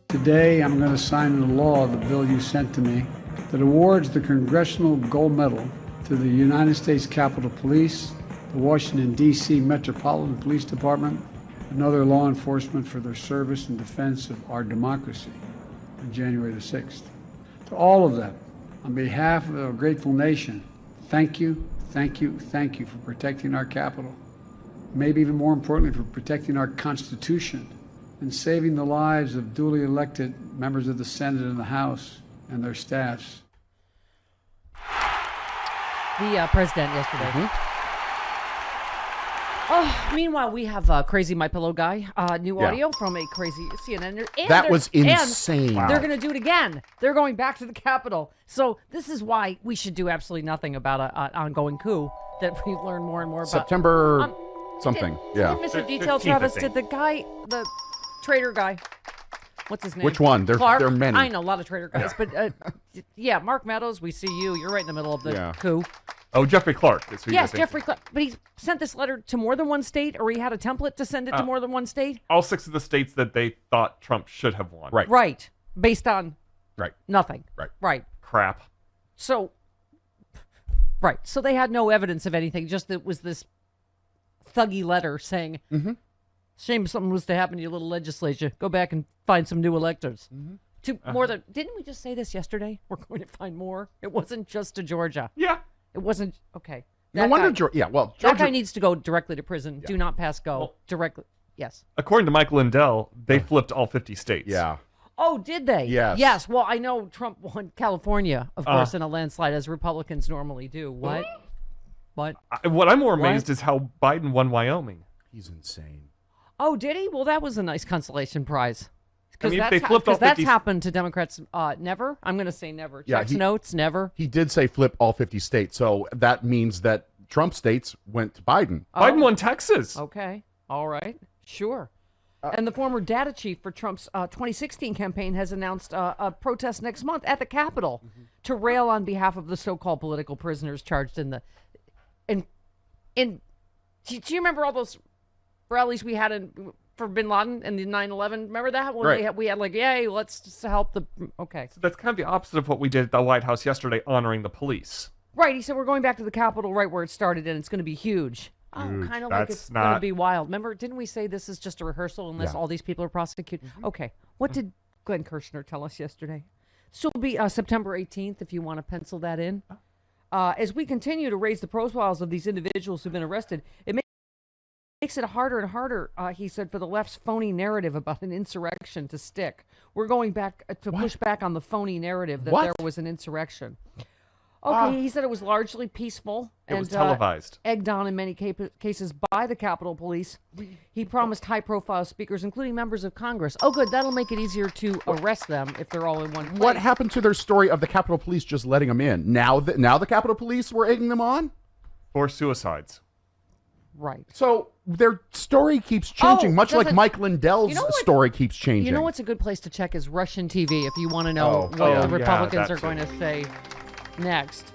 Today, I'm going to sign into law the bill you sent to me that awards the Congressional Gold Medal to the United States Capitol Police, the Washington, D.C. Metropolitan Police Department, and other law enforcement for their service and defense of our democracy on January the 6th. To all of them, on behalf of a grateful nation, thank you, thank you, thank you for protecting our Capitol. Maybe even more importantly, for protecting our Constitution and saving the lives of duly elected members of the Senate and the House and their staffs. The president yesterday. Mm-hmm. Oh, meanwhile, we have Crazy My Pillow Guy, new audio from a crazy CNN. And that was insane. And they're going to do it again. They're going back to the Capitol. So this is why we should do absolutely nothing about an ongoing coup that we learn more and more about. September something. Did Mr. Detail, Travis, did the guy, the traitor guy, what's his name? Which one? There are many. I know, a lot of traitor guys. But yeah, Mark Meadows, we see you. You're right in the middle of the coup. Oh, Jeffrey Clark. Is who yes, Jeffrey Clark. But he sent this letter to more than one state, or he had a template to send it to more than one state? All 6 of the states that they thought Trump should have won. Right. Right. Based on nothing. Right. Crap. So, right. So they had no evidence of anything. Just that it was this thuggy letter saying, shame something was to happen to your little legislature. Go back and find some new electors. To more than, didn't we just say this yesterday? We're going to find more. It wasn't just to Georgia. Yeah. It wasn't, okay. No wonder Georgia. Yeah, well, Georgia, that guy needs to go directly to prison. Yeah. Do not pass go. Well, directly. Yes. According to Mike Lindell, they flipped all 50 states. Yeah. Oh, did they? Yes. Yes. Well, I know Trump won California, of course, in a landslide, as Republicans normally do. What? What? What I'm more amazed is how Biden won Wyoming. He's insane. Oh, did he? Well, that was a nice consolation prize. I mean, if they flipped all 50 that's happened to Democrats never. I'm going to say never. Checks notes, never. He did say flip all 50 states, so that means that Trump states went to Biden. Biden won Texas. Okay. All right. Sure. And the former data chief for Trump's 2016 campaign has announced a protest next month at the Capitol to rail on behalf of the so-called political prisoners charged in the... Do you remember all those rallies we had for bin Laden and the 9/11? Remember that? When we had like, yay, let's just help the... Okay. So that's kind of the opposite of what we did at the White House yesterday, honoring the police. Right. He said, we're going back to the Capitol right where it started, and it's going to be huge. Oh, kind of like it's going to be wild. Remember, didn't we say this is just a rehearsal unless all these people are prosecuted? Okay. What did Glenn Kirshner tell us yesterday? This will be September 18th, if you want to pencil that in. As we continue to raise the profiles of these individuals who've been arrested, it makes it harder and harder, he said, for the left's phony narrative about an insurrection to stick. We're going back to push back on the phony narrative that there was an insurrection. Okay, he said it was largely peaceful. It was televised. Egged on in many cases by the Capitol Police. He promised high-profile speakers, including members of Congress. Oh, good. That'll make it easier to arrest them if they're all in one place. What happened to their story of the Capitol Police just letting them in? Now the Capitol Police were egging them on? 4 suicides. Right. So their story keeps changing, much like Mike Lindell's story keeps changing. You know what's a good place to check is Russian TV if you want to know what the Republicans are going to say next.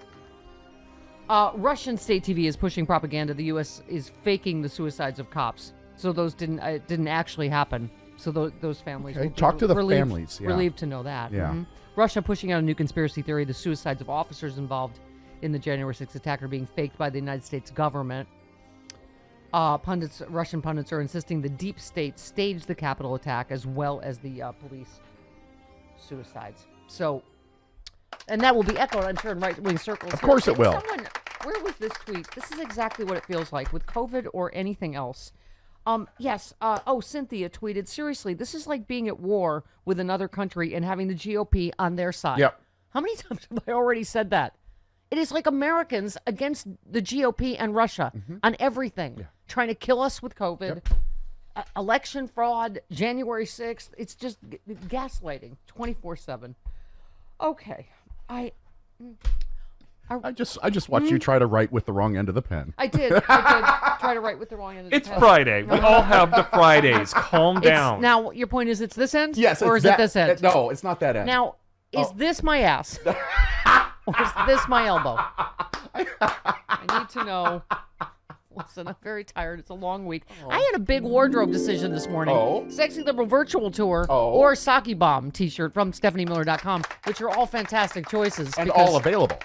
Russian state TV is pushing propaganda. The U.S. is faking the suicides of cops. So those didn't actually happen. So those families will talk to the relieved, families. Yeah. Relieved to know that. Yeah. Mm-hmm. Russia pushing out a new conspiracy theory: the suicides of officers involved in the January 6th attack are being faked by the United States government. Russian pundits are insisting the deep state staged the Capitol attack as well as the police suicides. So, and that will be echoed, I'm sure, in right-wing circles. Of course it will. Where was this tweet? This is exactly what it feels like with COVID or anything else. Yes. Cynthia tweeted, seriously, this is like being at war with another country and having the GOP on their side. Yep. How many times have I already said that? It is like Americans against the GOP and Russia on everything, trying to kill us with COVID, election fraud, January 6th. It's just gaslighting 24/7. Okay. I just watched you try to write with the wrong end of the pen. I did try to write with the wrong end of the pen. It's Friday. We all have the Fridays. Calm down. Now, your point is it's this end? Yes. Or is it this end? No, it's not that end. Now, is this my ass? Or is this my elbow? I need to know. Listen, I'm very tired. It's a long week. I had a big wardrobe decision this morning. Sexy Liberal Virtual Tour or Sake Bomb t-shirt from StephanieMiller.com, which are all fantastic choices. And all available.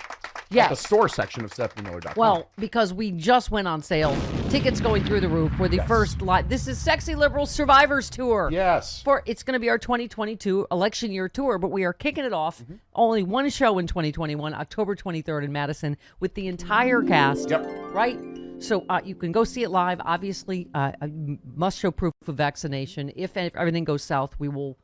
Yes. At the store section of StephanieMiller.com. Well, because we just went on sale. Tickets going through the roof. We're the first live. This is Sexy Liberal Survivors Tour. Yes. It's going to be our 2022 election year tour, but we are kicking it off. Only one show in 2021, October 23rd in Madison, with the entire cast. Yep. Right? So you can go see it live. Obviously, must show proof of vaccination. If everything goes south, we will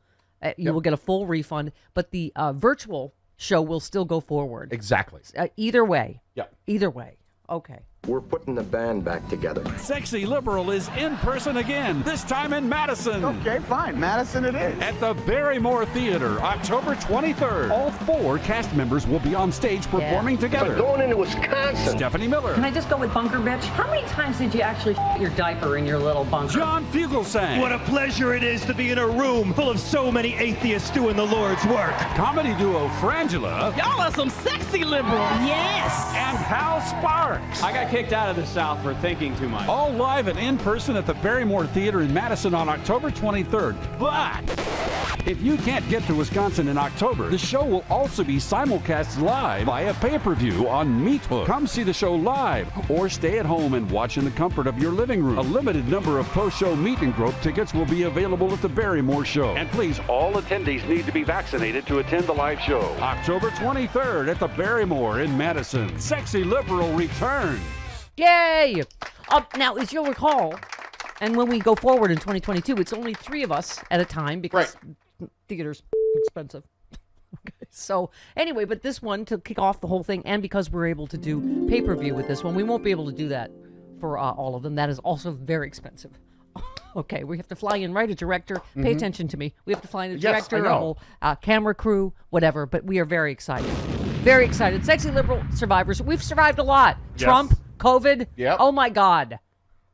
you will get a full refund. But the virtual show will still go forward. Exactly. Either way. Yep. Either way. Okay. We're putting the band back together. Sexy Liberal is in person again, this time in Madison. Okay, fine. Madison it is. At the Barrymore Theater, October 23rd. All 4 cast members will be on stage performing together. We're going into Wisconsin. Stephanie Miller. Can I just go with bunker bitch? How many times did you actually your diaper in your little bunker? John Fugelsang. What a pleasure it is to be in a room full of so many atheists doing the Lord's work. Comedy duo Frangela. Y'all are some sexy liberals. Yes. And Hal Sparks. I got kicked out of the South for thinking too much. All live and in person at the Barrymore Theater in Madison on October 23rd. But if you can't get to Wisconsin in October, the show will also be simulcast live via pay-per-view on Meathook. Come see the show live or stay at home and watch in the comfort of your living room. A limited number of post-show meet and grope tickets will be available at the Barrymore show. And please, all attendees need to be vaccinated to attend the live show. October 23rd at the Barrymore in Madison. Sexy Liberal returns. Yay! Now, as you'll recall, and when we go forward in 2022, it's only 3 of us at a time because theater's expensive. Okay. So anyway, but this one to kick off the whole thing, and because we're able to do pay-per-view with this one, we won't be able to do that for all of them. That is also very expensive. Okay, we have to fly in, right? A director. Pay attention to me. We have to fly in a director, a whole camera crew, whatever. But we are very excited. Very excited. Sexy Liberal Survivors. We've survived a lot. Yes. Trump, COVID. Yep. Oh, my God.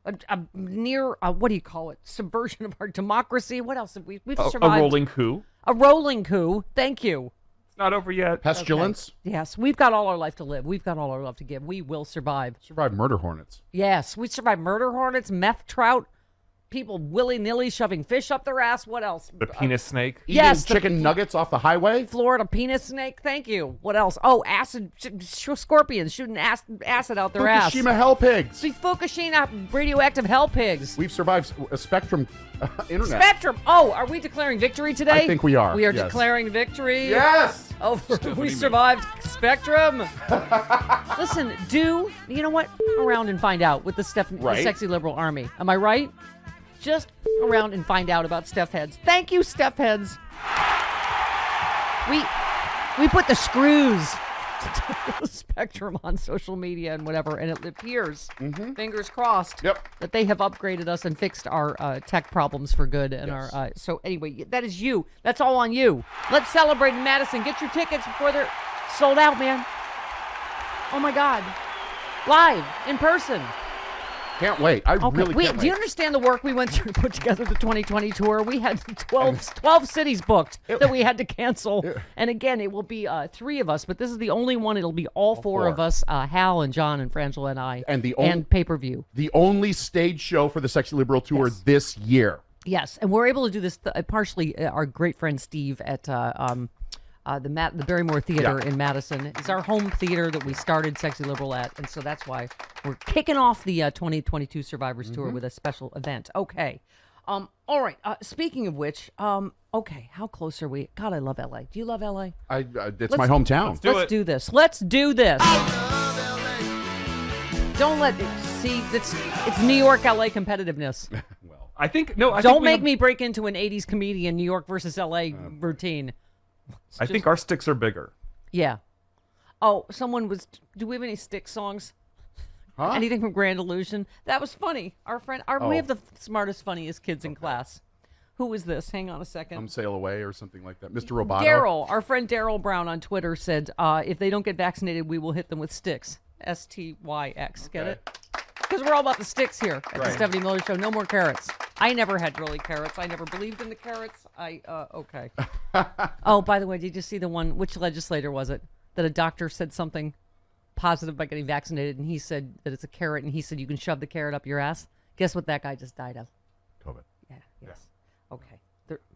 A near, what do you call it? Subversion of our democracy. What else have we've survived? A rolling coup. A rolling coup. Thank you. It's not over yet. Pestilence. Okay. Yes, we've got all our life to live. We've got all our life to give. We will survive. Survived murder hornets. Yes, we survived murder hornets, meth trout, people willy-nilly shoving fish up their ass. What else? The penis snake. Yes, Eating chicken nuggets off the highway. Florida penis snake. Thank you. What else? Oh, acid scorpions shooting acid out their ass. Fukushima hell pigs. The Fukushima radioactive hell pigs. We've survived a Spectrum internet. Spectrum. Oh, are we declaring victory today? I think we are. We are yes. declaring victory. Yes. Oh, we survived Spectrum. Listen, you know what? Around and find out with the Sexy Liberal Army. Am I right? Just around and find out about Steph Heads. Thank you, Steph Heads. We put the screws to the Spectrum on social media and whatever, and it appears, fingers crossed, that they have upgraded us and fixed our tech problems for good. And our so anyway, that is you. That's all on you. Let's celebrate in Madison. Get your tickets before they're sold out, man. Oh my God, live in person. Can't wait. I really can't wait. Do you understand the work we went through to put together the 2020 tour? We had 12 cities booked that we had to cancel. And again, it will be 3 of us, but this is the only one. It'll be all four of us, Hal and John and Frangela and I, and pay-per-view. The only stage show for the Sexy Liberal Tour this year. Yes, and we're able to do this partially. Our great friend Steve at the Barrymore Theater in Madison. It's our home theater that we started Sexy Liberal at, and so that's why we're kicking off the 2022 Survivors Tour with a special event. Okay. All right. Speaking of which, okay, how close are we? God, I love LA. Do you love LA? It's my hometown. Let's do this. Let's do this. Don't let it see. It's New York LA competitiveness. Well, I think don't make me break into an 80s comedian New York versus LA routine. I think our sticks are bigger. Yeah. Oh, do we have any stick songs? Huh? Anything from Grand Illusion? That was funny. Our friend, we have the smartest, funniest kids in class. Who is this? Hang on a second. Come sail away or something like that. Mr. Roboto. Daryl, our friend Daryl Brown on Twitter said, if they don't get vaccinated, we will hit them with sticks. STYX. Okay. Get it? Because we're all about the sticks here at the Stephanie Miller Show. No more carrots. I never had really carrots. I never believed in the carrots. Okay. Oh, by the way, did you see the one, which legislator was it, that a doctor said something positive by getting vaccinated, and he said that it's a carrot, and he said you can shove the carrot up your ass? Guess what that guy just died of? COVID. Yeah, yes. Yeah. Okay.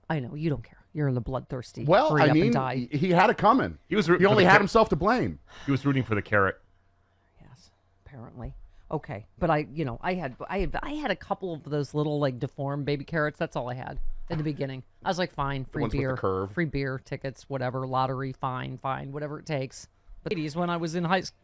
I know, you don't care. You're in the bloodthirsty. Well, hurry I up mean, and die. he had it coming. He only had himself to blame. He was rooting for the carrot. Yes, apparently. Okay, but I had a couple of those little like deformed baby carrots. That's all I had in the beginning. I was like, fine, free beer tickets, whatever, lottery, fine, whatever it takes. But when I was in high school.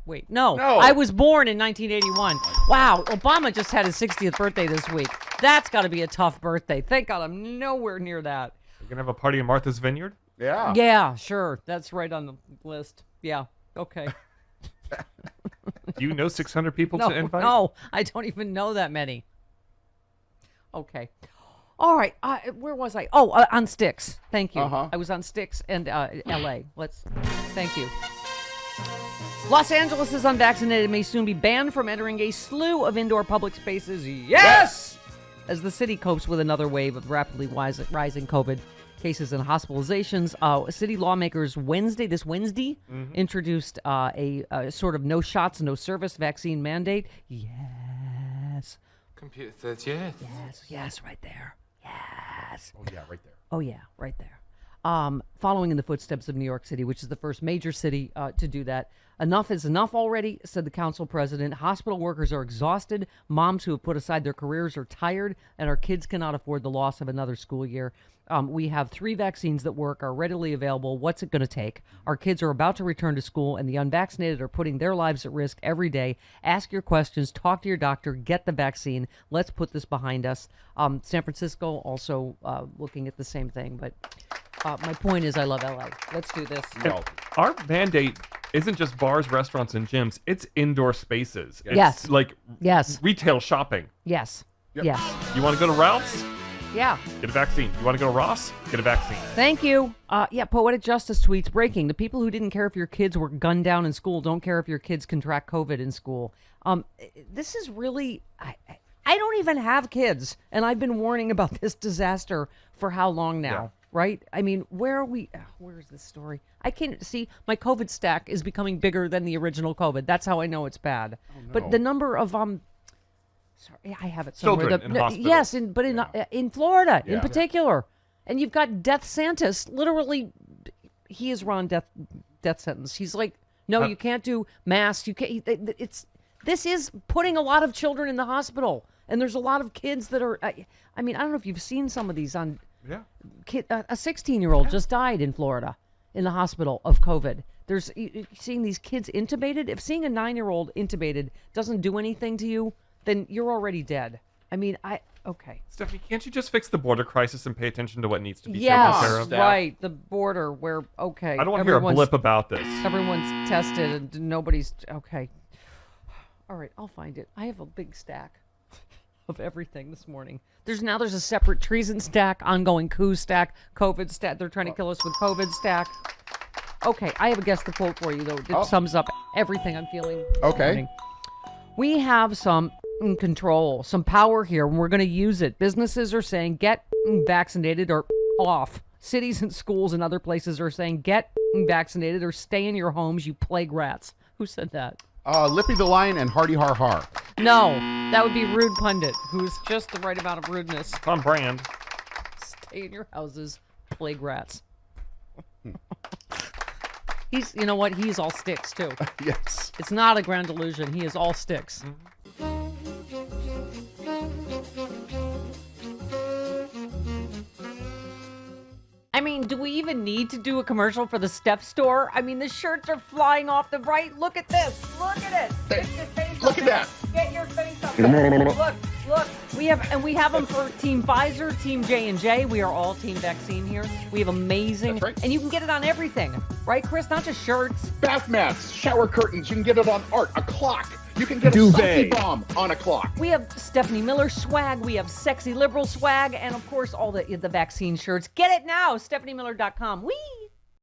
Wait, no, I was born in 1981. Wow, Obama just had his 60th birthday this week. That's got to be a tough birthday. Thank God I'm nowhere near that. You're going to have a party in Martha's Vineyard? Yeah. Yeah, sure. That's right on the list. Yeah, okay. Do you know 600 people to invite? No, I don't even know that many. Okay. All right. Where was I? Oh, on Styx. Thank you. I was on Styx and L.A. Thank you. Los Angeles' unvaccinated may soon be banned from entering a slew of indoor public spaces. Yes! As the city copes with another wave of rapidly rising COVID cases and hospitalizations, city lawmakers this Wednesday, introduced a sort of no shots, no service vaccine mandate. Yes. Computer says yes. Yes, right there. Yes. Oh, yeah, right there. Oh, yeah, right there. Following in the footsteps of New York City, which is the first major city to do that. Enough is enough already, said the council president. Hospital workers are exhausted. Moms who have put aside their careers are tired, and our kids cannot afford the loss of another school year. We have 3 vaccines that work, are readily available. What's it going to take? Our kids are about to return to school, and the unvaccinated are putting their lives at risk every day. Ask your questions. Talk to your doctor. Get the vaccine. Let's put this behind us. San Francisco also looking at the same thing, but my point is I love LA. Let's do this. Our mandate isn't just bars, restaurants, and gyms. It's indoor spaces. It's yes. like yes. retail shopping. Yes. Yep. Yes. You want to go to Ralph's? Yeah. Get a vaccine. You want to go to Ross? Get a vaccine. Thank you. Poetic Justice tweets breaking. The people who didn't care if your kids were gunned down in school don't care if your kids contract COVID in school. This is really... I don't even have kids, and I've been warning about this disaster for how long now? Yeah. Right? I mean, where are we? Where's this story? I can't see. My COVID stack is becoming bigger than the original COVID. That's how I know it's bad. Oh, no. But the number of sorry, I have it somewhere. Children in hospitals. Yes, in Florida in particular, and you've got Death Santis. Literally, he is on death sentence. He's like, no, you can't do masks. You can't. This is putting a lot of children in the hospital, and there's a lot of kids that are. I mean, I don't know if you've seen some of these on. Yeah. A 16-year-old just died in Florida in the hospital of COVID. There's seeing these kids intubated. If seeing a 9-year-old intubated doesn't do anything to you, then you're already dead. I mean, okay. Stephanie, can't you just fix the border crisis and pay attention to what needs to be taken care of? Yes, right. The border where, okay. I don't want to hear a blip about this. Everyone's tested and nobody's, okay. All right, I'll find it. I have a big stack of everything this morning. There's a separate treason stack, ongoing coup stack, COVID stack. They're trying to kill us with COVID stack. Okay, I have a guess the quote for you, though. It sums up everything I'm feeling this morning. We have some control, some power here, and we're going to use it. Businesses are saying, get vaccinated or off. Cities and schools and other places are saying, get vaccinated or stay in your homes, you plague rats. Who said that? Lippy the Lion and Hardy Har Har. No, that would be Rude Pundit, who's just the right amount of rudeness. On brand. Stay in your houses, plague rats. He's, you know what? He's all sticks, too. Yes. It's not a grand illusion. He is all sticks. I mean, do we even need to do a commercial for the Step Store? I mean, the shirts are flying off the right. Look at this. Look at it. Get your face Look at that. Get your face up. Look. We have them for Team Pfizer, Team J&J. We are all Team Vaccine here. We have amazing. That's right. And you can get it on everything. Right, Chris? Not just shirts. Bath mats, shower curtains. You can get it on art, a clock. You can get Duvet. a sexy bomb on a clock. We have Stephanie Miller swag. We have sexy liberal swag. And, of course, all the vaccine shirts. Get it now. StephanieMiller.com. Whee!